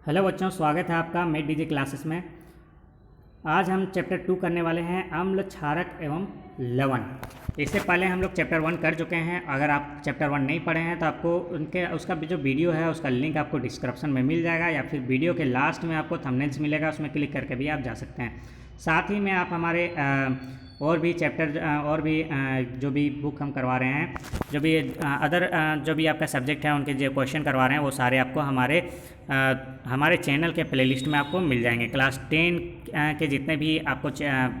Hello बच्चों, स्वागत है आपका मेड डीजी क्लासेस में। आज हम चैप्टर 2 करने वाले हैं, अम्ल, क्षारक एवं लवण। इससे पहले हम लोग चैप्टर 1 कर चुके हैं। अगर आप चैप्टर 1 नहीं पढ़े हैं तो आपको उसका जो वीडियो है उसका लिंक आपको डिस्क्रिप्शन में मिल जाएगा, या फिर वीडियो के लास्ट में आपको थंबनेल्स मिलेगा, उसमें क्लिक करके भी आप जा सकते हैं। साथ ही में आप हमारे और भी चैप्टर और भी जो भी बुक हम करवा रहे हैं, जो भी अदर जो भी आपका सब्जेक्ट है उनके जो क्वेश्चन करवा रहे हैं वो सारे आपको हमारे चैनल के प्लेलिस्ट में आपको मिल जाएंगे। क्लास 10 के जितने भी आपको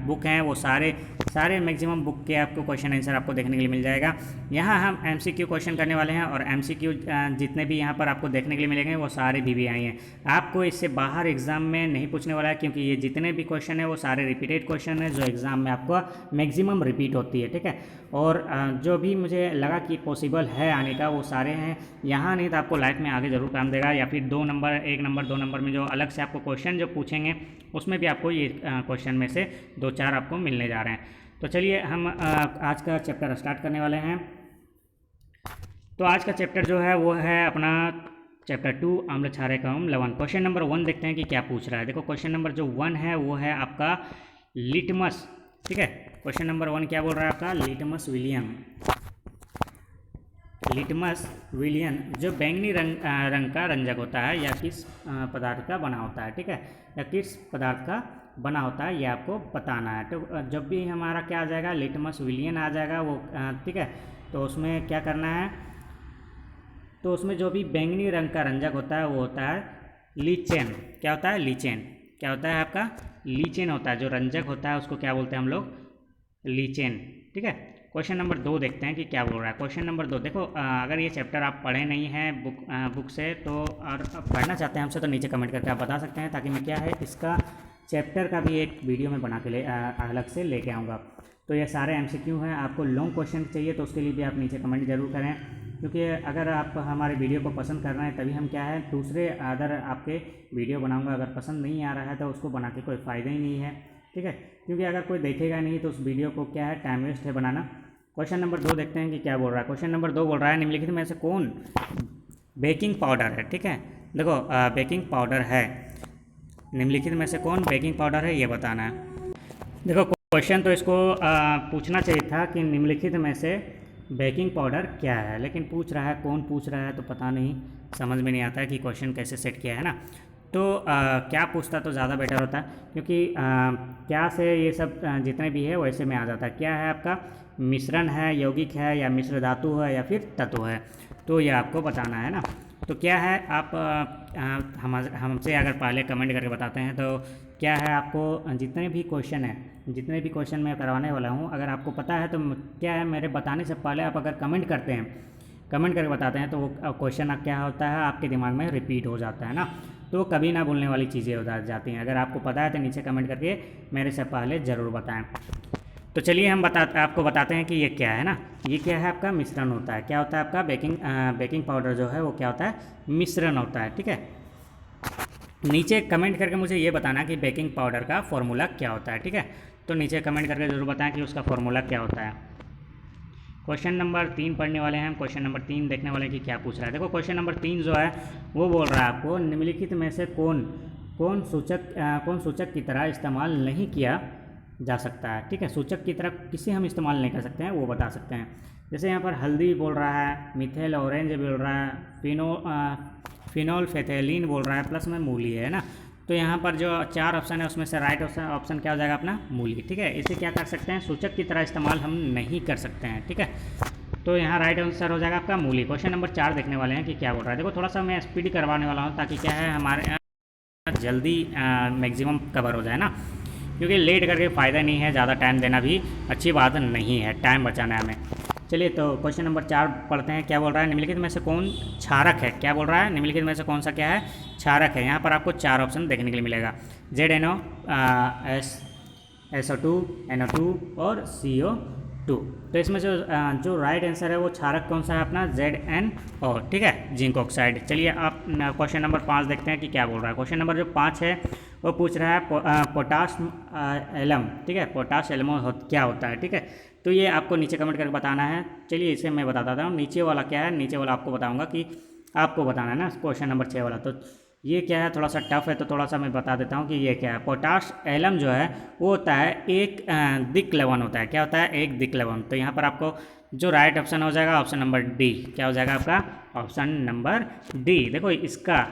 बुक हैं वो सारे मैक्सिमम बुक के आपको क्वेश्चन आंसर आपको देखने के लिए मिल जाएगा। यहाँ हम एमसीक्यू क्वेश्चन करने वाले हैं, और एमसीक्यू जितने भी यहाँ पर आपको देखने के लिए मिलेंगे वो सारे VVI हैं। आपको इससे बाहर एग्जाम में नहीं पूछने वाला है, क्योंकि ये जितने भी क्वेश्चन है वो सारे रिपीटेड क्वेश्चन है जो एग्ज़ाम में आपको मैक्सिमम रिपीट होती है, ठीक है। और जो भी मुझे लगा कि पॉसिबल है आने का वो सारे हैं यहाँ, नहीं तो आपको लाइफ में आगे ज़रूर काम देगा। या फिर 1 नंबर 2 नंबर में जो अलग से आपको क्वेश्चन जो पूछेंगे उसमें भी आपको ये क्वेश्चन में से 2-4 आपको मिलने जा रहे हैं। तो चलिए हम आज का चैप्टर स्टार्ट करने वाले हैं। तो आज का चैप्टर जो है वो है अपना चैप्टर 2, अम्ल, क्षारक एवं लवण। क्वेश्चन नंबर 1 देखते हैं कि क्या पूछ रहा है। देखो, क्वेश्चन नंबर जो 1 है वो है आपका लिटमस, ठीक है। क्वेश्चन नंबर 1 क्या बोल रहा है आपका? लिटमस विलियन जो बैंगनी रंग का रंजक होता है या किस पदार्थ का बना होता है, ठीक है, या किस पदार्थ का बना होता है ये आपको बताना है। तो जब भी हमारा क्या आ जाएगा, लिटमस विलियन आ जाएगा वो, ठीक है। तो उसमें क्या करना है, तो उसमें जो भी बैंगनी रंग का रंजक होता है वो होता है लीचेन। क्या होता है? लीचेन। क्या होता है आपका? लीचेन होता है। जो रंजक होता है उसको क्या बोलते हैं हम लोग? लीचेन, ठीक है। क्वेश्चन नंबर 2 देखते हैं कि क्या बोल रहा है। क्वेश्चन नंबर 2 देखो, अगर ये चैप्टर आप पढ़े नहीं हैं बुक से, तो और पढ़ना चाहते हैं हमसे, तो नीचे कमेंट करके आप बता सकते हैं, ताकि मैं क्या है इसका चैप्टर का भी एक वीडियो में बना के अलग से लेके आऊँगा। तो ये सारे MCQ हैं। आपको लॉन्ग क्वेश्चन चाहिए तो उसके लिए भी आप नीचे कमेंट जरूर करें, क्योंकि अगर आप हमारे वीडियो को पसंद कर रहे हैं तभी हम क्या है दूसरे अदर आपके वीडियो बनाऊँगा। अगर पसंद नहीं आ रहा है तो उसको बना के कोई फ़ायदा ही नहीं है, ठीक है, क्योंकि अगर कोई देखेगा नहीं तो उस वीडियो को क्या है टाइम वेस्ट है बनाना। क्वेश्चन नंबर 2 देखते हैं कि क्या बोल रहा है। क्वेश्चन नंबर 2 बोल रहा है, निम्नलिखित में से कौन बेकिंग पाउडर है, ठीक है। देखो, बेकिंग पाउडर है, निम्नलिखित में से कौन बेकिंग पाउडर है ये बताना है। देखो, क्वेश्चन तो इसको पूछना चाहिए था कि निम्नलिखित में से बेकिंग पाउडर क्या है, लेकिन पूछ रहा है, कौन पूछ रहा है तो पता नहीं, समझ में नहीं आता है कि क्वेश्चन कैसे सेट किया है ना। तो क्या पूछता तो ज़्यादा बेटर होता है, क्योंकि क्या से ये सब जितने भी है वैसे में आ जाता है। क्या है आपका? मिश्रण है, यौगिक है, या मिश्र धातु है, या फिर तत्व है, तो ये आपको बताना है ना। तो क्या है, आप हमसे अगर पहले कमेंट करके बताते हैं तो क्या है, आपको जितने भी क्वेश्चन मैं करवाने वाला हूँ, अगर आपको पता है तो क्या है, मेरे बताने से पहले आप अगर कमेंट करके बताते हैं तो वो क्वेश्चन क्या होता है आपके दिमाग में रिपीट हो जाता है ना, तो कभी ना भूलने वाली चीज़ें हो जाती हैं। अगर आपको पता है तो नीचे कमेंट करके मेरे से पहले ज़रूर बताएं। तो चलिए हम आपको बताते हैं कि ये क्या है ना। ये क्या है? आपका मिश्रण होता है। क्या होता है आपका? बेकिंग पाउडर जो है वो क्या होता है? मिश्रण होता है, ठीक है। नीचे कमेंट करके मुझे ये बताना कि बेकिंग पाउडर का फॉर्मूला क्या होता है, ठीक है। तो नीचे कमेंट करके ज़रूर बताएं कि उसका फॉर्मूला क्या होता है। क्वेश्चन नंबर 3 पढ़ने वाले हैं हम। क्वेश्चन नंबर 3 देखने वाले हैं कि क्या पूछ रहा है। देखो, क्वेश्चन नंबर 3 जो है वो बोल रहा है आपको, निम्नलिखित में से कौन सूचक की तरह इस्तेमाल नहीं किया जा सकता है, ठीक है। सूचक की तरह किसे हम इस्तेमाल नहीं कर सकते हैं वो बता सकते हैं। जैसे यहाँ पर हल्दी बोल रहा है, मिथेल ऑरेंज बोल रहा है, फिनोल फेथेलिन बोल रहा है, प्लस में मूली है ना। तो यहाँ पर जो 4 ऑप्शन है उसमें से राइट ऑप्शन क्या हो जाएगा? अपना मूली, ठीक है। इसे क्या कर सकते हैं? सूचक की तरह इस्तेमाल हम नहीं कर सकते हैं, ठीक है। तो यहाँ राइट आंसर हो जाएगा आपका मूली। क्वेश्चन नंबर 4 देखने वाले हैं कि क्या बोल रहा है। देखो, थोड़ा सा मैं स्पीड करवाने वाला हूँ ताकि क्या है हमारे जल्दी मैक्सिमम कवर हो जाए ना, क्योंकि लेट करके फ़ायदा नहीं है, ज़्यादा टाइम देना भी अच्छी बात नहीं है, टाइम बचाना है हमें। चलिए, तो क्वेश्चन नंबर 4 पढ़ते हैं। क्या बोल रहा है? निम्नलिखित में से कौन क्षारक है? क्या बोल रहा है? निम्नलिखित में से कौन सा क्या है? क्षारक है। यहाँ पर आपको 4 ऑप्शन देखने के लिए मिलेगा, ZNO, SO2, NO2 और CO2। तो इसमें जो राइट आंसर है वो क्षारक कौन सा है? अपना ZNO, ठीक है, जिंक ऑक्साइड। चलिए, आप क्वेश्चन नंबर 5 देखते हैं कि क्या बोल रहा है। क्वेश्चन नंबर जो 5 है वो पूछ रहा है पोटाश एलम, ठीक है। पोटाश एलम क्या होता है, ठीक है। तो ये आपको नीचे कमेंट करके बताना है। चलिए, इसे मैं बता देता हूँ। नीचे वाला क्या है? नीचे वाला आपको बताऊँगा कि आपको बताना है ना, क्वेश्चन नंबर 6 वाला। तो ये क्या है, थोड़ा सा टफ है तो थोड़ा सा मैं बता देता हूँ कि ये क्या है। पोटाश एलम जो है वो होता है एक दिक् लवण होता है। क्या होता है? एक दिक् लवण। तो यहाँ पर आपको जो राइट ऑप्शन हो जाएगा ऑप्शन नंबर डी। क्या हो जाएगा आपका? Option number D. देखो इसका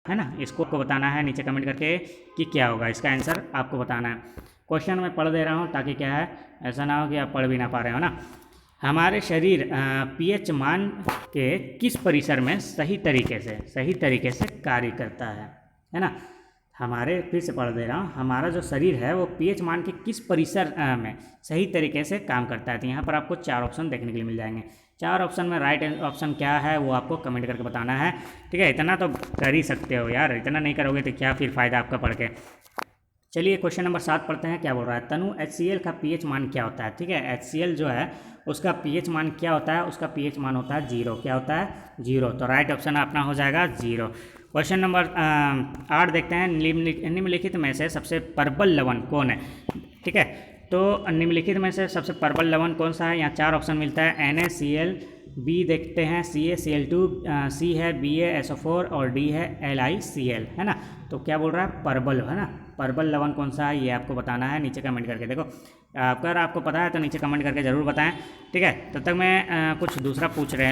है ना, इसको आपको बताना है नीचे कमेंट करके कि क्या होगा, इसका आंसर आपको बताना है। क्वेश्चन मैं पढ़ दे रहा हूँ ताकि क्या है, ऐसा ना हो कि आप पढ़ भी ना पा रहे हो ना। हमारे शरीर पीएच मान के किस परिसर में सही तरीके से कार्य करता है ना। हमारे, फिर से पढ़ दे रहा हूँ, हमारा जो शरीर है वो पीएच मान के किस परिसर में सही तरीके से काम करता है। तो यहाँ पर आपको 4 ऑप्शन देखने के लिए मिल जाएंगे। 4 ऑप्शन में राइट ऑप्शन क्या है वो आपको कमेंट करके बताना है, ठीक है। इतना तो कर ही सकते हो यार, इतना नहीं करोगे तो क्या फिर फ़ायदा आपका पढ़ के। चलिए क्वेश्चन नंबर 7 पढ़ते हैं। क्या बोल रहा है? तनु HCl का पीएच मान क्या होता है? ठीक है, HCl जो है उसका पीएच मान क्या होता है? उसका पीएच मान होता है 0। क्या होता है? 0। तो राइट ऑप्शन अपना हो जाएगा 0। क्वेश्चन नंबर 8 देखते हैं। निम्नलिखित में से सबसे प्रबल लवण कौन है? ठीक है, तो निम्नलिखित में से सबसे प्रबल लवण कौन सा है? यहाँ 4 ऑप्शन मिलता है। NaCl, बी देखते हैं CaCl2, सी है BaSO4 और डी है LiCl, है ना। तो क्या बोल रहा है? प्रबल, है ना। प्रबल लवण कौन सा है ये आपको बताना है, नीचे कमेंट करके। देखो अगर आपको पता है तो नीचे कमेंट करके ज़रूर बताएं, ठीक है। तब तक मैं कुछ दूसरा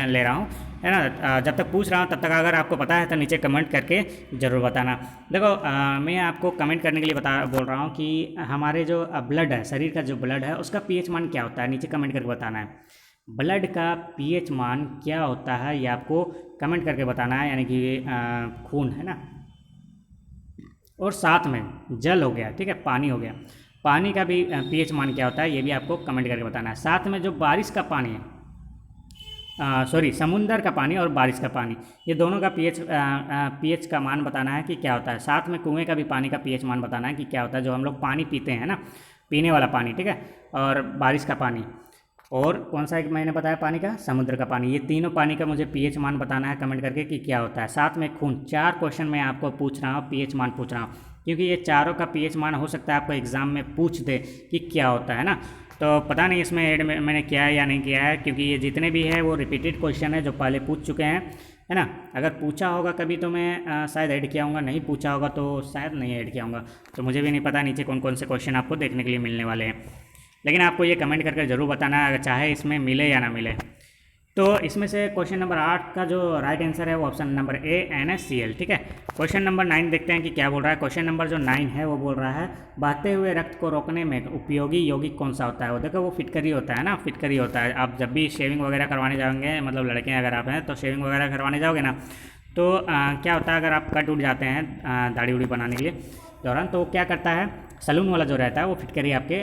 ले रहा हूँ, है ना। जब तक पूछ रहा हूँ तब तक अगर आपको पता है तो नीचे कमेंट करके ज़रूर बताना। देखो मैं आपको कमेंट करने के लिए बोल रहा हूँ कि हमारे जो ब्लड है, शरीर का जो ब्लड है उसका पीएच मान क्या होता है, नीचे कमेंट करके बताना है। ब्लड का पीएच मान क्या होता है ये आपको कमेंट करके बताना है, यानी कि खून, है ना। और साथ में जल हो गया, ठीक है, पानी हो गया, पानी का भी पीएच मान क्या होता है ये भी आपको कमेंट करके बताना है। साथ में जो बारिश का पानी है, समुंदर का पानी और बारिश का पानी, ये दोनों का पीएच का मान बताना है कि क्या होता है। साथ में कुएं का भी पानी का पीएच मान बताना है कि क्या होता है, जो हम लोग पानी पीते हैं ना, पीने वाला पानी, ठीक है, और बारिश का पानी, और कौन सा एक मैंने बताया पानी का? समुद्र का पानी। ये तीनों पानी का मुझे पीएच मान बताना है कमेंट करके कि क्या होता है। साथ में खून। 4 क्वेश्चन मैं आपको पूछ रहा हूँ, पीएच मान पूछ रहा हूँ, क्योंकि ये चारों का पीएच मान हो सकता है आपको एग्जाम में पूछ दे कि क्या होता है ना। तो पता नहीं इसमें ऐड मैंने किया है या नहीं किया है, क्योंकि ये जितने भी है वो रिपीटेड क्वेश्चन है जो पहले पूछ चुके हैं, है ना। अगर पूछा होगा कभी तो मैं शायद ऐड किया होगा, नहीं पूछा होगा तो शायद नहीं ऐड किया होगा। तो मुझे भी नहीं पता नीचे कौन कौन से क्वेश्चन आपको देखने के लिए मिलने वाले हैं, लेकिन आपको ये कमेंट करके ज़रूर बताना है, अगर चाहे इसमें मिले या ना मिले। तो इसमें से क्वेश्चन नंबर 8 का जो राइट आंसर है वो ऑप्शन नंबर ए NaCl, ठीक है। क्वेश्चन नंबर 9 देखते हैं कि क्या बोल रहा है। क्वेश्चन नंबर जो 9 है वो बोल रहा है बहते हुए रक्त को रोकने में उपयोगी यौगिक कौन सा होता है? वो देखो वो फिटकरी होता है ना, फिटकरी होता है। आप जब भी शेविंग वगैरह करवाने जाओगे, मतलब लड़के अगर आप हैं तो शेविंग वगैरह करवाने जाओगे ना, तो क्या होता है, अगर आप कट उठ जाते हैं दाढ़ी उड़ी बनाने के लिए दौरान, तो क्या करता है, सलून वाला जो रहता है वो फिटकरी आपके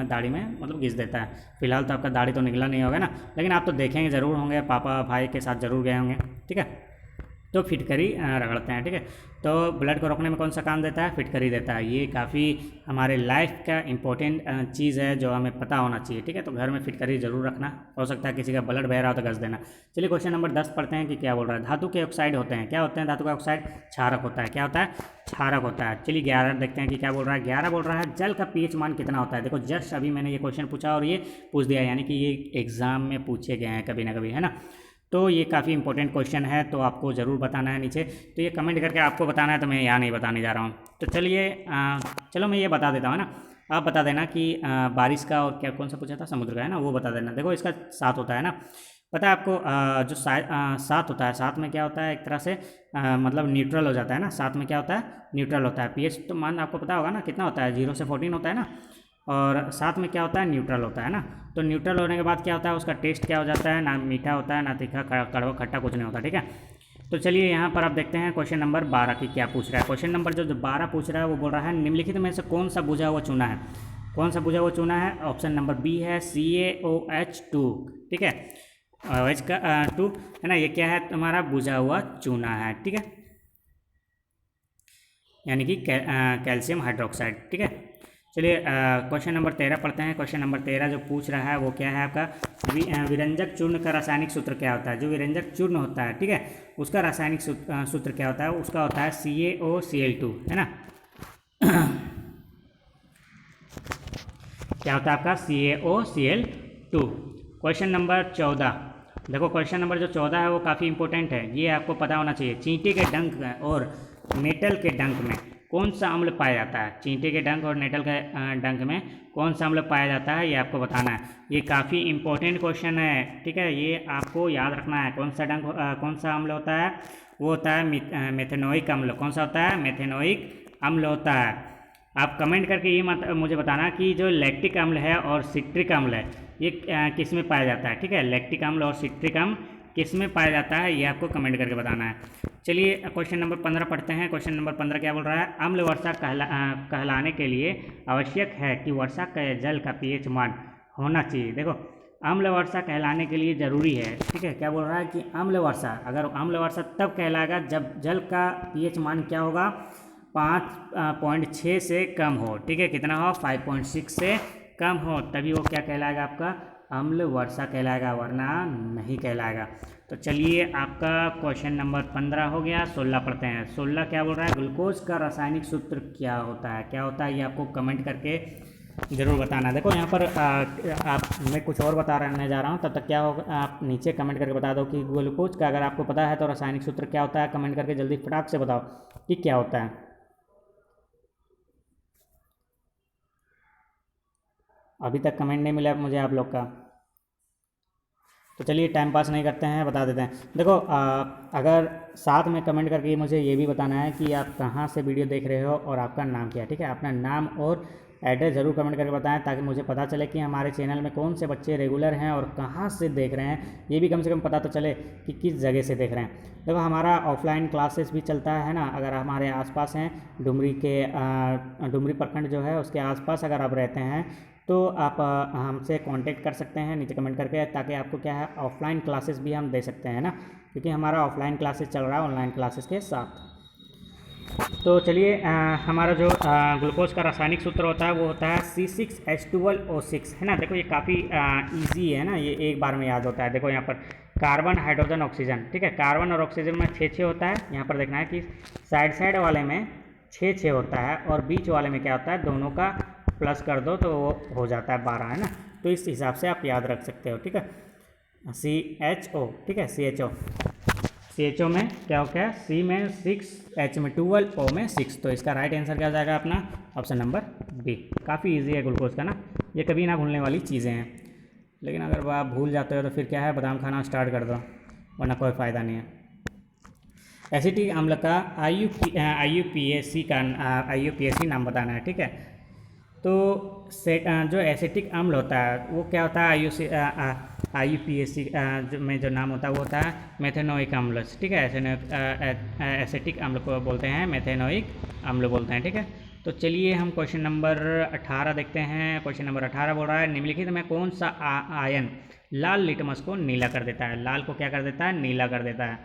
दाढ़ी में मतलब घिस देता है। फिलहाल तो आपका दाढ़ी तो निकला नहीं होगा ना, लेकिन आप तो देखेंगे ज़रूर होंगे, पापा भाई के साथ ज़रूर गए होंगे, ठीक है। तो फिटकरी रगड़ते हैं, ठीक है। तो ब्लड को रोकने में कौन सा काम देता है? फिटकरी देता है। ये काफ़ी हमारे लाइफ का इंपॉर्टेंट चीज़ है जो हमें पता होना चाहिए, ठीक है। तो घर में फिटकरी जरूर रखना, हो सकता है किसी का ब्लड बह रहा हो तो घस देना। चलिए क्वेश्चन नंबर 10 पढ़ते हैं कि क्या बोल रहा है। धातु के ऑक्साइड होते हैं, क्या होते हैं धातु का ऑक्साइड? क्षारक होता है। क्या होता है? क्षारक होता है। चलिए 11 देखते हैं कि क्या बोल रहा है। 11 बोल रहा है जल का पीएच मान कितना होता है। देखो जस्ट अभी मैंने ये क्वेश्चन पूछा और ये पूछ दिया, यानी कि ये एग्जाम में पूछे गए हैं कभी ना कभी, है ना। तो ये काफ़ी इंपॉर्टेंट क्वेश्चन है, तो आपको ज़रूर बताना है नीचे। तो ये कमेंट करके आपको बताना है, तो मैं यहाँ नहीं बताने जा रहा हूँ। तो चलिए चलो मैं ये बता देता हूँ ना, आप बता देना कि बारिश का और क्या कौन सा पूछा था, समुद्र का, है ना, वो बता देना। देखो इसका 7 होता है ना, पता है आपको। जो 7 होता है, 7 में क्या होता है, एक तरह से मतलब न्यूट्रल हो जाता है ना। 7 में क्या होता है? न्यूट्रल होता है। पीएच तो मान आपको पता होगा ना कितना होता है, 0 से 14 होता है ना, और 7 में क्या होता है? न्यूट्रल होता है ना। तो न्यूट्रल होने के बाद क्या होता है, उसका टेस्ट क्या हो जाता है, ना मीठा होता है ना तीखा, कड़वा खट्टा कुछ नहीं होता, ठीक है। तो चलिए यहाँ पर आप देखते हैं क्वेश्चन नंबर 12 की क्या पूछ रहा है। क्वेश्चन नंबर जो 12 पूछ रहा है वो बोल रहा है निम्नलिखित में से कौन सा बुझा हुआ चूना है? कौन सा बुझा हुआ चूना है? ऑप्शन नंबर बी है CaOH2, ठीक है, OH का 2, है ना। ये क्या है तुम्हारा? बुझा हुआ चूना है, ठीक है, यानी कि कैल्शियम हाइड्रोक्साइड, ठीक है। चलिए क्वेश्चन नंबर 13 पढ़ते हैं। क्वेश्चन नंबर 13 जो पूछ रहा है वो क्या है आपका? विरंजक चूर्ण का रासायनिक सूत्र क्या होता है? जो विरंजक चूर्ण होता है, ठीक है, उसका रासायनिक सूत्र क्या होता है? उसका होता है CaOCl2, है ना। क्या होता है आपका? CaOCl2। क्वेश्चन नंबर 14 देखो क्वेश्चन नंबर जो 14 है वो काफ़ी इंपॉर्टेंट है, ये आपको पता होना चाहिए। चींटी के डंक और नेटल के डंक में कौन सा अम्ल पाया जाता है? चींटी के डंक और नेटल के डंक में कौन सा अम्ल पाया जाता है, ये आपको बताना है। ये काफ़ी इंपॉर्टेंट क्वेश्चन है, ठीक है, ये आपको याद रखना है। कौन सा अम्ल होता है? वो होता है मेथेनोइक अम्ल। कौन सा होता है? मेथेनोइक अम्ल होता है। आप कमेंट करके ये मत मुझे बताना कि जो लैक्टिक अम्ल है और सिट्रिक अम्ल है ये किस में पाया जाता है, ठीक है। लैक्टिक अम्ल और सिट्रिक अम्ल किस में पाया जाता है, ये आपको कमेंट करके बताना है। चलिए क्वेश्चन नंबर 15 पढ़ते हैं। क्वेश्चन नंबर 15 क्या बोल रहा है? अम्ल वर्षा कहलाने के लिए आवश्यक है कि वर्षा के जल का पीएच मान होना चाहिए। देखो अम्ल वर्षा कहलाने के लिए ज़रूरी है, ठीक है। क्या बोल रहा है कि अम्ल वर्षा, अगर अम्ल वर्षा तब कहलाएगा जब जल का पीएच मान क्या होगा? 5.6 से कम हो, ठीक है। कितना हो? 5.6 से कम हो, तभी वो क्या कहलाएगा? आपका अम्ल वर्षा कहलाएगा, वरना नहीं कहलाएगा। तो चलिए आपका क्वेश्चन नंबर 15 हो गया। 16 पढ़ते हैं। 16 क्या बोल रहा है? ग्लूकोज का रासायनिक सूत्र क्या होता है? क्या होता है ये आपको कमेंट करके ज़रूर बताना। देखो यहाँ पर मैं कुछ और बताने जा रहा हूँ, तब तक क्या होगा, आप नीचे कमेंट करके बता दो कि ग्लूकोज का अगर आपको पता है तो रासायनिक सूत्र क्या होता है। कमेंट करके जल्दी फटाक से बताओ कि क्या होता है। अभी तक कमेंट नहीं मिला मुझे आप लोग का, तो चलिए टाइम पास नहीं करते हैं, बता देते हैं। देखो अगर साथ में कमेंट करके मुझे ये भी बताना है कि आप कहाँ से वीडियो देख रहे हो और आपका नाम क्या है, ठीक है। अपना नाम और एड्रेस ज़रूर कमेंट करके बताएं, ताकि मुझे पता चले कि हमारे चैनल में कौन से बच्चे रेगुलर हैं और कहाँ से देख रहे हैं। ये भी कम से कम पता तो चले कि किस जगह से देख रहे हैं। देखो हमारा ऑफलाइन क्लासेस भी चलता है ना, अगर हमारे आसपास हैं डुमरी प्रखंड जो है उसके आसपास अगर आप रहते हैं तो आप हमसे कांटेक्ट कर सकते हैं नीचे कमेंट करके, ताकि आपको क्या है ऑफलाइन क्लासेस भी हम दे सकते हैं ना, क्योंकि हमारा ऑफलाइन क्लासेस चल रहा है ऑनलाइन क्लासेस के साथ। तो चलिए हमारा जो ग्लूकोज का रासायनिक सूत्र होता है वो होता है C6H12O6, है ना। देखो ये काफ़ी इजी है ना, ये एक बार में याद होता है। देखो यहाँ पर कार्बन हाइड्रोजन ऑक्सीजन, ठीक है। कार्बन और ऑक्सीजन में 6 होता है। यहाँ पर देखना है कि साइड वाले में 6 होता है और बीच वाले में क्या होता है, दोनों का प्लस कर दो तो वो हो जाता है 12, है ना। तो इस हिसाब से आप याद रख सकते हो, ठीक है। CHO, ठीक है, CHO में क्या हो गया? C में 6, H में 12, O में 6। तो इसका राइट आंसर क्या हो जाएगा अपना? Option number B। काफ़ी इजी है ग्लूकोज का ना, ये कभी ना भूलने वाली चीज़ें हैं। लेकिन अगर आप भूल जाते हो तो फिर क्या है, बादाम खाना स्टार्ट कर दो, वरना कोई फ़ायदा नहीं है। एसिटिक अम्ल का IUPAC नाम बताना है, ठीक है। तो जो एसिटिक अम्ल होता है वो क्या होता है? IUPAC में जो नाम होता है वो होता है मेथेनोइक अम्ल, ठीक है। एसिटिक अम्ल को बोलते हैं मेथेनोइक अम्ल बोलते हैं, ठीक है। तो चलिए हम क्वेश्चन नंबर 18 देखते हैं। क्वेश्चन नंबर 18 बोल रहा है निम्नलिखित में कौन सा आयन लाल लिटमस को नीला कर देता है? लाल को क्या कर देता है? नीला कर देता है,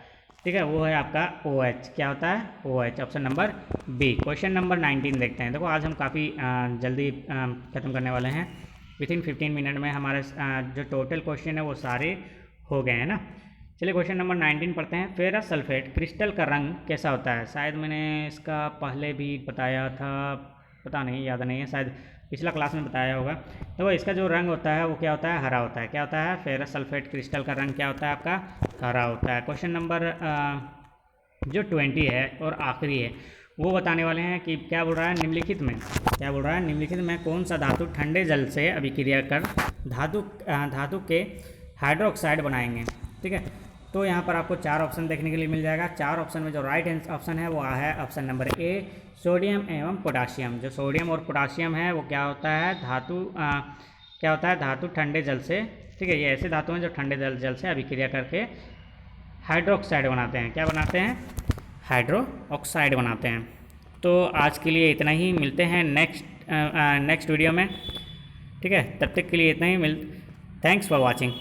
ठीक है। वो है आपका OH। क्या होता है? OH, option number B। Question number 19 देखते हैं। देखो आज हम काफ़ी जल्दी ख़त्म करने वाले हैं। विथिन 15 मिनट में हमारे जो टोटल क्वेश्चन है वो सारे हो गए हैं ना। चलिए क्वेश्चन नंबर 19 पढ़ते हैं। फेरस सल्फेट क्रिस्टल का रंग कैसा होता है? शायद मैंने इसका पहले भी बताया था, पता नहीं, याद नहीं है, शायद पिछला क्लास में बताया होगा। तो इसका जो रंग होता है वो क्या होता है? हरा होता है। क्या होता है? फेरस सल्फेट क्रिस्टल का रंग क्या होता है आपका? हरा होता है। क्वेश्चन नंबर जो 20 है और आखिरी है वो बताने वाले हैं कि क्या बोल रहा है निम्नलिखित में, क्या बोल रहा है निम्नलिखित में कौन सा धातु ठंडे जल से अभिक्रिया कर धातु के हाइड्रोक्साइड बनाएंगे, ठीक है। तो यहाँ पर आपको 4 ऑप्शन देखने के लिए मिल जाएगा। 4 ऑप्शन में जो राइट ऑप्शन है वो है ऑप्शन नंबर A, सोडियम एवं पोटाशियम। जो सोडियम और पोटाशियम है वो क्या होता है? क्या होता है? धातु ठंडे जल से, ठीक है। ये ऐसे धातु हैं जो ठंडे जल से अभिक्रिया करके हाइड्रोक्साइड बनाते हैं। क्या बनाते हैं? हाइड्रो ऑक्साइड बनाते हैं। तो आज के लिए इतना ही, मिलते हैं नेक्स्ट वीडियो में, ठीक है। तब तक के लिए इतना ही थैंक्स फॉर वॉचिंग।